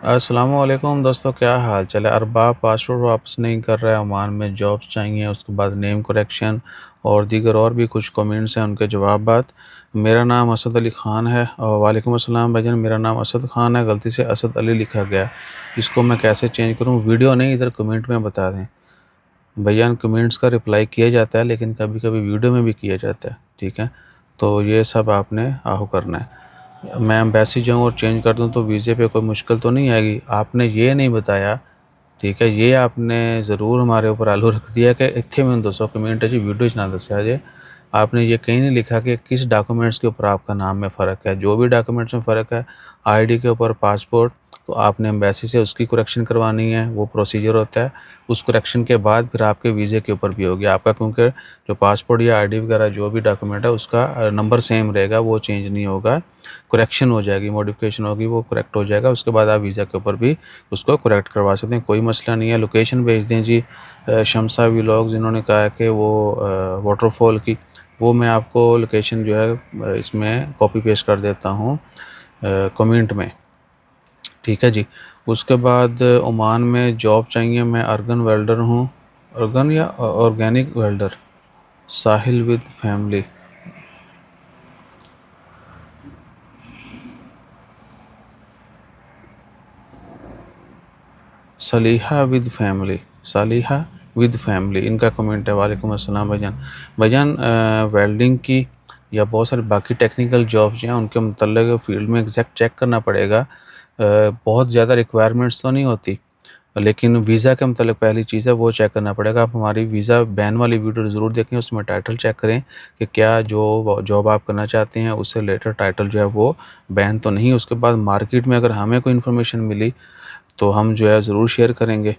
अस्सलामुअलैकुम दोस्तों, क्या हाल चाल है। अरबाब पासपोर्ट वापस नहीं कर रहा है। ओमान में जॉब्स चाहिए, उसके बाद नेम करेक्शन और दीगर और भी कुछ कमेंट्स हैं, उनके जवाबात। मेरा नाम असद अली ख़ान है। और वालेकुम अस्सलाम भाईजान, मेरा नाम असद ख़ान है, गलती से असद अली लिखा गया। इसको मैं कैसे चेंज करूं? वीडियो नहीं, इधर कमेंट में बता दें भाईजान। कमेंट्स का रिप्लाई किया जाता है, लेकिन कभी कभी वीडियो में भी किया जाता है, ठीक है। तो ये सब आपने आहू करना है। मैं एम्बेसी जाऊँ और चेंज कर दूँ तो वीज़े पे कोई मुश्किल तो नहीं आएगी? आपने ये नहीं बताया, ठीक है। ये आपने ज़रूर हमारे ऊपर आलू रख दिया कि इतने में 200 कमेंट है जी, वीडियो च ना दसिया जे। आपने ये कहीं नहीं लिखा कि किस डॉक्यूमेंट्स के ऊपर आपका नाम में फ़र्क है। जो भी डॉक्यूमेंट्स में फ़र्क है, आईडी के ऊपर पासपोर्ट, तो आपने एम्बेसी से उसकी करेक्शन करवानी है। वो प्रोसीजर होता है। उस करेक्शन के बाद फिर आपके वीज़े के ऊपर भी होगी आपका, क्योंकि जो पासपोर्ट या आईडी वगैरह जो भी डॉक्यूमेंट है उसका नंबर सेम रहेगा, वो चेंज नहीं होगा। करेक्शन हो जाएगी, मॉडिफिकेशन होगी, वो करेक्ट हो जाएगा। उसके बाद आप वीज़ा के ऊपर भी उसको करेक्ट करवा सकते हैं, कोई मसला नहीं है। लोकेशन भेज दें जी। शमसा व्लॉग्स इन्होंने कहा है कि वो वाटरफॉल की, वो मैं आपको लोकेशन जो है इसमें कॉपी पेस्ट कर देता हूँ कमेंट में, ठीक है जी। उसके बाद ओमान में जॉब चाहिए। मैं अर्गन वेल्डर हूँ। अर्गन या organic welder, Sahil with family, Saliha with family, Saliha with family, इनका कमेंट है। वालेकुम अस्सलाम भाईजान। भाईजान वेल्डिंग की या बहुत सारे बाकी टेक्निकल जॉब्स हैं, उनके मतलब फील्ड में एग्जैक्ट चेक करना पड़ेगा। बहुत ज़्यादा रिक्वायरमेंट्स तो नहीं होती, लेकिन वीज़ा के मतलब पहली चीज़ है वो चेक करना पड़ेगा। आप हमारी वीज़ा बैन वाली वीडियो ज़रूर देखें, उसमें टाइटल चेक करें कि क्या जो जॉब आप करना चाहते हैं उससे रिलेटेड टाइटल जो है वो बैन तो नहीं। उसके बाद मार्केट में अगर हमें कोई इन्फॉर्मेशन मिली तो हम जो है ज़रूर शेयर करेंगे,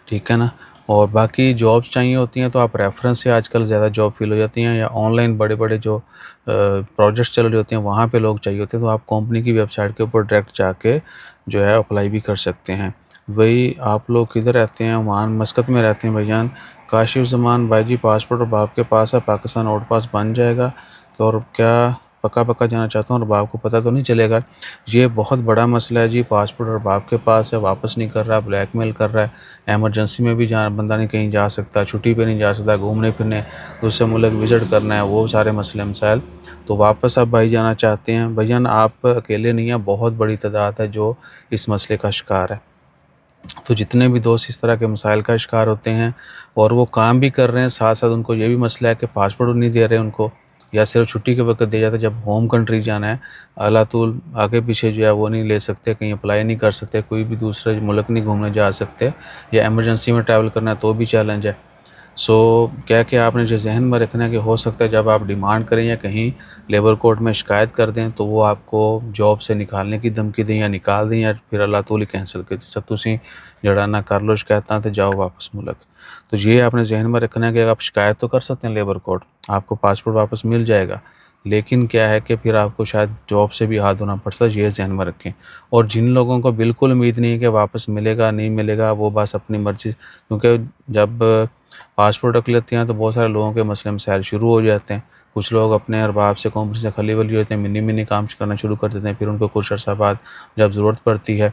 ठीक है ना। और बाकी जॉब्स चाहिए होती हैं तो आप रेफरेंस से आजकल ज़्यादा जॉब फिल हो जाती हैं, या ऑनलाइन बड़े बड़े जो प्रोजेक्ट्स चल रहे होते हैं वहाँ पे लोग चाहिए होते हैं, तो आप कंपनी की वेबसाइट के ऊपर डायरेक्ट जाके जो है अप्लाई भी कर सकते हैं। वही आप लोग किधर रहते हैं? वहाँ मस्कत में रहते हैं भाईजान। काशिफ ज़मान भाई जी, पासपोर्ट अब आपके पास है, पाकिस्तान आउट पास बन जाएगा? और क्या पक्का पक्का जाना चाहता हूँ और बाप को पता तो नहीं चलेगा? ये बहुत बड़ा मसला है जी। पासपोर्ट और बाप के पास है, वापस नहीं कर रहा, ब्लैकमेल कर रहा है। एमरजेंसी में भी बंदा नहीं कहीं जा सकता, छुट्टी पे नहीं जा सकता, घूमने फिरने दूसरे मुल्क विज़िट करना है, वो सारे मसले मसाइल। तो वापस आप भाई जाना चाहते हैं। भाईजान आप अकेले नहीं हैं, बहुत बड़ी तादाद है जो इस मसले का शिकार है। तो जितने भी दोस्त इस तरह के मसाइल का शिकार होते हैं और वो काम भी कर रहे हैं, साथ साथ उनको ये भी मसला है कि पासपोर्ट नहीं दे रहे उनको, या सिर्फ छुट्टी के वक्त दे जाता है। जब होम कंट्री जाना है अलातुल आगे पीछे जो है वो नहीं ले सकते, कहीं अप्लाई नहीं कर सकते, कोई भी दूसरे मुल्क नहीं घूमने जा सकते, या एमरजेंसी में ट्रैवल करना है तो भी चैलेंज है। सो क्या क्या आपने जो जहन में रखना है कि हो सकता है जब आप डिमांड करें या कहीं लेबर कोर्ट में शिकायत कर दें तो वो आपको जॉब से निकालने की धमकी दें या निकाल दें, या फिर अल्लाह तौली कैंसिल कर दें। सब तुसी जड़ा ना कर लो शिकायत तो जाओ वापस मुल्क। तो ये आपने जहन में रखना है कि आप शिकायत तो कर सकते हैं लेबर कोर्ट, आपको पासपोर्ट वापस मिल जाएगा, लेकिन क्या है कि फिर आपको शायद जॉब से भी हाथ धोना पड़ सकता है। ये जहन में रखें। और जिन लोगों को बिल्कुल उम्मीद नहीं है कि वापस मिलेगा नहीं मिलेगा, वो बस अपनी मर्ज़ी, क्योंकि जब पासपोर्ट रख लेते हैं तो बहुत सारे लोगों के मसले मसाइल शुरू हो जाते हैं। कुछ लोग अपने अरबाब से कंपनी से खली वली होते हैं, मिनी मिनी काम करना शुरू कर देते हैं। फिर उनको कुछ अर्सा बाद जब ज़रूरत पड़ती है,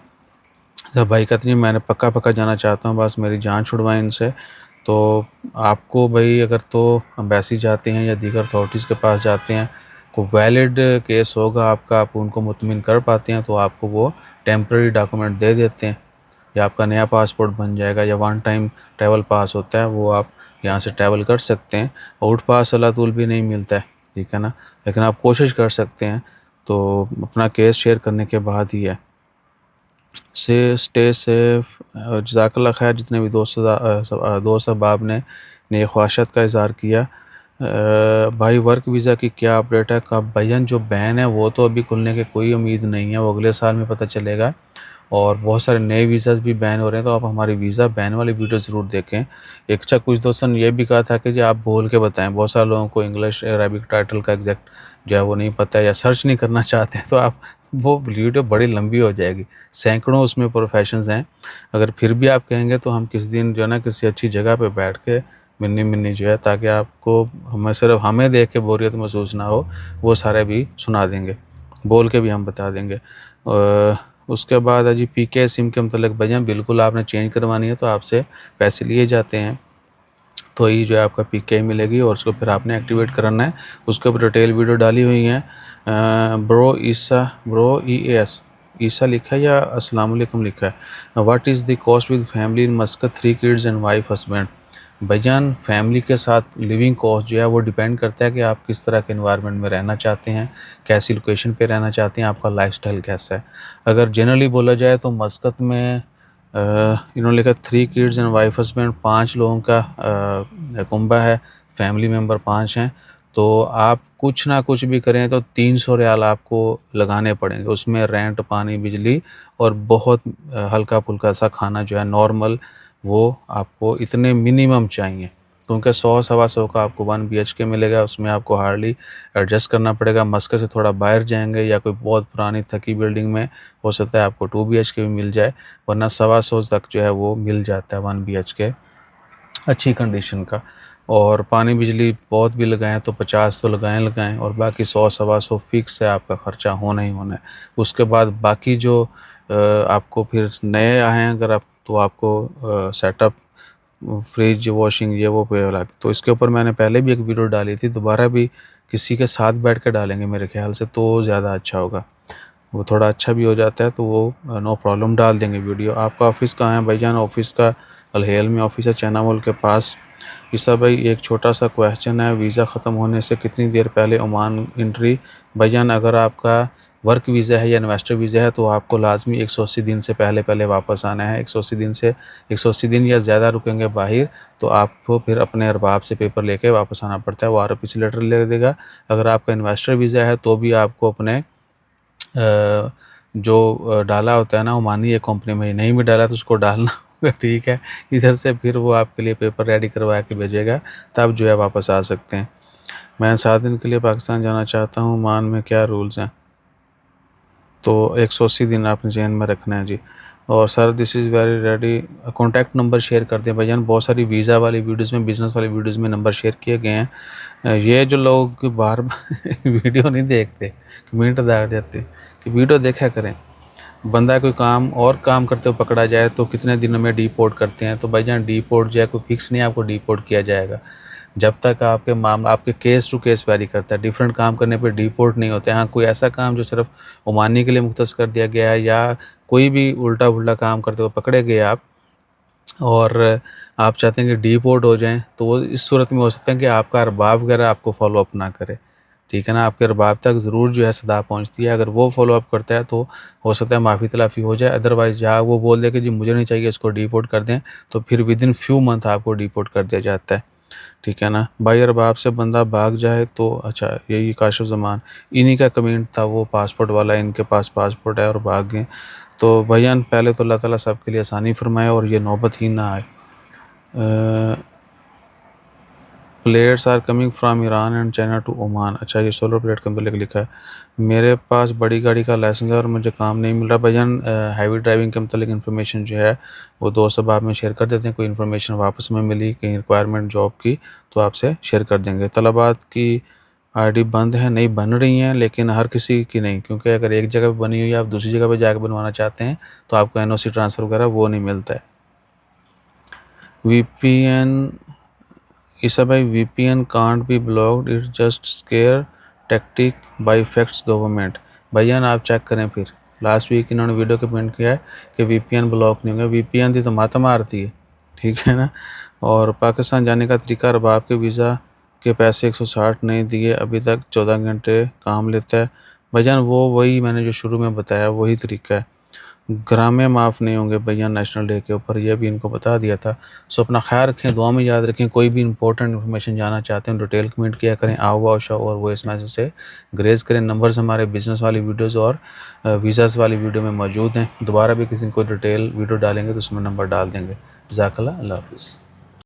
जब भाई कहते हैं मैंने पक्का पक्का जाना चाहता हूँ, बस मेरी जान छुड़वाएं इनसे, तो आपको भाई अगर तो अम्बेसी जाते हैं या दीगर अथॉरिटीज़ के पास जाते हैं, को वैलिड केस होगा आपका, आप उनको मुतमिन कर पाते हैं तो आपको वो टेम्प्रेरी डॉक्यूमेंट दे देते हैं, या आपका नया पासपोर्ट बन जाएगा, या वन टाइम ट्रैवल पास होता है वो आप यहाँ से ट्रैवल कर सकते हैं। आउट पास अलातुल भी नहीं मिलता है, ठीक है ना, लेकिन आप कोशिश कर सकते हैं। तो अपना केस शेयर करने के बाद ही है। से स्टे सेफ। जज़ाकल्लाह खैर जितने भी दोस्त अहबाब ने नेक ख्वाहिशात का इज़हार किया। भाई वर्क वीज़ा की क्या अपडेट है? कब भाईजान जो बैन है वो तो अभी खुलने की कोई उम्मीद नहीं है, वो अगले साल में पता चलेगा। और बहुत सारे नए वीज़ाज़ भी बैन हो रहे हैं, तो आप हमारी वीज़ा बैन वाली वीडियो ज़रूर देखें। एक अच्छा कुछ दोस्तों ने ये भी कहा था कि जी आप बोल के बताएं, बहुत सारे लोगों को इंग्लिश अरबिक टाइटल का एग्जैक्ट जो है वो नहीं पता है या सर्च नहीं करना चाहते हैं, तो आप वो वीडियो बड़ी लंबी हो जाएगी, सैकड़ों उसमें प्रोफेशंस हैं। अगर फिर भी आप कहेंगे तो हम किस दिन जो है ना किसी अच्छी जगह पे बैठ के मिन्नी मिन्नी जो है, ताकि आपको हमें सिर्फ हमें देख के बोरियत महसूस ना हो, वो सारे भी सुना देंगे, बोल के भी हम बता देंगे। उसके बाद है जी पीके सिम के मतलब भाईजान बिल्कुल आपने चेंज करवानी है तो आपसे पैसे लिए जाते हैं, तो ये जो है आपका पीके मिलेगी और उसको फिर आपने एक्टिवेट करना है। उसके ऊपर डिटेल वीडियो डाली हुई है। ब्रो EAS ईसा लिखा है या अस्सलाम वालेकुम लिखा है। What is the cost with family in मस्कत, 3 kids and wife husband. भाईजान फैमिली के साथ लिविंग कॉस्ट जो है वो डिपेंड करता है कि आप किस तरह के एनवायरनमेंट में रहना चाहते हैं, कैसी लोकेशन पे रहना चाहते हैं, आपका लाइफस्टाइल कैसा है। अगर जनरली बोला जाए तो मस्कत में इन्होंने लिखा 3 किड्स एंड वाइफ हस्बैंड, 5 लोगों का कुंबा है, फैमिली मेम्बर 5 हैं। तो आप कुछ ना कुछ भी करें तो 300 रियाल आपको लगाने पड़ेंगे, उसमें रेंट, पानी, बिजली और बहुत हल्का फुल्का सा खाना जो है नॉर्मल, वो आपको इतने मिनिमम चाहिए। क्योंकि 100 सवा 100 का आपको 1 BHK मिलेगा, उसमें आपको हार्डली एडजस्ट करना पड़ेगा। मस्कत से थोड़ा बाहर जाएंगे या कोई बहुत पुरानी थकी बिल्डिंग में हो सकता है आपको 2 BHK भी मिल जाए, वरना सवा 100 तक जो है वो मिल जाता है 1 BHK अच्छी कंडीशन का। और पानी बिजली बहुत भी लगाएं तो 50 तो लगाएं और बाकी 100 सवा 100 फिक्स है, आपका ख़र्चा होना ही होना है। उसके बाद बाकी जो आपको फिर नए आए हैं अगर आप, तो आपको सेटअप, फ्रिज, वॉशिंग, ये वो पे अलग। तो इसके ऊपर मैंने पहले भी एक वीडियो डाली थी, दोबारा भी किसी के साथ बैठ कर डालेंगे मेरे ख्याल से तो ज़्यादा अच्छा होगा, वो थोड़ा अच्छा भी हो जाता है। तो वो नो प्रॉब्लम डाल देंगे वीडियो। आपका ऑफ़िस कहाँ है भाईजान? ऑफ़िस का अलहेल में ऑफ़िस है, चाइना मॉल के पास। ईसा भाई एक छोटा सा क्वेश्चन है, वीज़ा ख़त्म होने से कितनी देर पहले ओमान एंट्री? भाईजान अगर आपका वर्क वीज़ा है या इन्वेस्टर वीज़ा है तो आपको लाजमी 180 दिन से पहले पहले वापस आना है। 180 दिन या ज़्यादा रुकेंगे बाहर तो आपको फिर अपने अरबाब से पेपर लेके वापस आना पड़ता है, वो RPC लेटर ले देगा। अगर आपका इन्वेस्टर वीज़ा है तो भी आपको अपने जो डाला होता है ना ओमानी एक कंपनी में, नहीं भी डाला तो उसको डालना होगा, ठीक है। इधर से फिर वो आपके लिए पेपर रेडी करवा के भेजेगा, तब जो है वापस आ सकते हैं। मैं 7 दिन के लिए पाकिस्तान जाना चाहता हूँ, ओमान में क्या रूल्स हैं? तो 180 दिन आपने जहन में रखना है जी। और sir this is very ready, contact number share कर दें भाईजान। बहुत सारी वीज़ा वाली वीडियोज़ में, बिज़नेस वाली वीडियोज़ में नंबर शेयर किए गए हैं। ये जो लोग बार वीडियो नहीं देखते, कमेंट दाग देते कि वीडियो देखा करें। बंदा कोई काम और काम करते हुए पकड़ा जाए तो कितने दिनों में डिपोर्ट करते हैं। तो भाईजान डिपोर्ट जो है कोई फिक्स नहीं, आपको डिपोर्ट किया जाएगा जब तक आपके मामला, आपके केस टू केस वेरी करता है। डिफरेंट काम करने पे डिपोर्ट नहीं होते। हाँ, कोई ऐसा काम जो सिर्फ ओमानी के लिए मुख्तस कर दिया गया है या कोई भी उल्टा पुल्टा काम करते हुए पकड़े गए आप और आप चाहते हैं कि डिपोर्ट हो जाएं, तो वो इस सूरत में हो सकता है कि आपका अरबाब वगैरह आपको फॉलो अप ना करे, ठीक है ना। आपके अरबाब तक ज़रूर जो है सदा पहुंचती है, अगर वो फॉलो अप करता है तो हो सकता है माफ़ी तलाफ़ी हो जाए। अदरवाइज़ जहाँ वो बोल दे कि जी मुझे नहीं चाहिए, इसको डिपोर्ट कर दें, तो फिर विदिन फ्यू मंथ आपको डिपोर्ट कर दिया जाता है, ठीक है ना। भाई अरबाब से बंदा भाग जाए तो अच्छा, यही काशिफ ज़मान इन्हीं का कमेंट था, वो पासपोर्ट वाला, इनके पास पासपोर्ट है और भाग गए। तो भैयान पहले तो अल्लाह ताला सबके लिए आसानी फरमाए और ये नौबत ही ना आए। Players are coming from Iran and China to Oman. अच्छा, ये सोलर प्लेट के अंदर लिखा है। मेरे पास बड़ी गाड़ी का लाइसेंस है और मुझे काम नहीं मिल रहा। भाईजान हैवी ड्राइविंग के मतलब इन्फॉर्मेशन जो है वो दोस्त अब आप में शेयर कर देते हैं। कोई इन्फॉर्मेशन वापस में मिली कहीं रिक्वायरमेंट जॉब की तो आपसे शेयर कर देंगे। तलबात की ID बंद है, नहीं बन रही हैं, लेकिन हर किसी की नहीं, क्योंकि अगर एक जगह पे बनी हुई है आप दूसरी जगह पे जाकर बनवाना चाहते हैं तो आपको NOC ट्रांसफ़र वगैरह वो नहीं मिलता है। VPN ईसा भाई, VPN can't be blocked, it's just scare tactic by facts government. भैया ना आप चेक करें, फिर लास्ट वीक इन्होंने वीडियो कमेंट किया है कि VPN ब्लॉक नहीं होंगे। VPN थी तो माता मारती है, ठीक है ना। और पाकिस्तान जाने का तरीका, अरबाब के वीज़ा के पैसे 160 नहीं दिए अभी तक, 14 घंटे काम लेता है। भाईजान वो वही मैंने जो शुरू में बताया वही तरीका है। ग्रामे माफ़ नहीं होंगे भैया नेशनल डे के ऊपर, यह भी इनको बता दिया था। सो अपना ख्याल रखें, दुआ में याद रखें। कोई भी इंपॉर्टेंट इन्फॉर्मेशन जानना चाहते हैं डिटेल कमेंट किया करें, आओ वाओ शो और वॉइस मैसेज से ग्रेज करें। नंबर्स हमारे बिजनेस वाली वीडियोस और वीज़ाज़ वाली वीडियो में मौजूद हैं। दोबारा भी किसी को डिटेल वीडियो डालेंगे तो उसमें नंबर डाल देंगे। जज़ाकल्लाह, अल्लाह हाफ़िज़।